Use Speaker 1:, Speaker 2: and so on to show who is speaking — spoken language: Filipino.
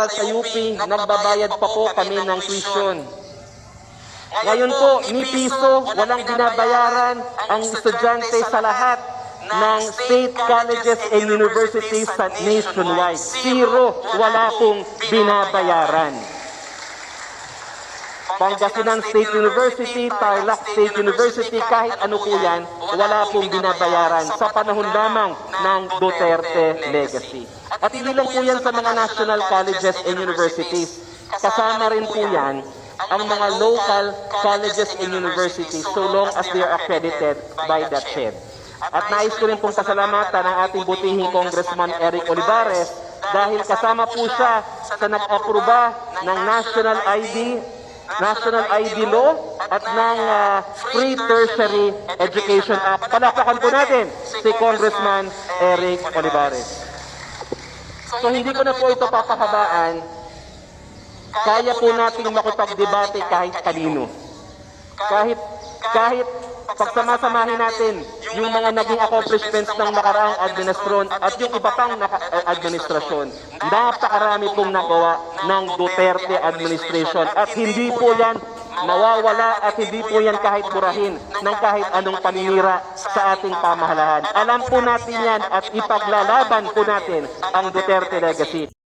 Speaker 1: sa UP, nagbabayad pa po kami ng tuition. Ngayon po, ni piso, walang binabayaran ang estudyante sa lahat ng state colleges and universities sa nationwide. Zero, wala pong binabayaran. Pangasinan State University, Tarlac State University, kahit ano po yan, wala pong binabayaran sa panahon lamang ng Duterte legacy. At hindi lang po yan sa mga national colleges and universities. Kasama rin po yan ang mga local colleges and universities so long as they are accredited by that FED. At nais ko rin pong pasalamatan ang ating butihing Congressman Eric Olivares dahil kasama po siya sa nag-aproba ng National ID Law at ng Free Tertiary Education Act. Palakpakan po natin si Congressman Eric Olivares. So hindi ko na po ito papahabaan. Kaya po nating makipagdebate kahit kanino. Kahit pagsamasamahin natin yung mga naging accomplishments ng nakaraang administrasyon at yung iba pang administrasyon. Napakarami pong nagawa ng Duterte administration at hindi po yan mawawala at hindi po yan kahit burahin ng kahit anong paninira sa ating pamahalaan. Alam po natin yan at ipaglalaban po natin ang Duterte legacy.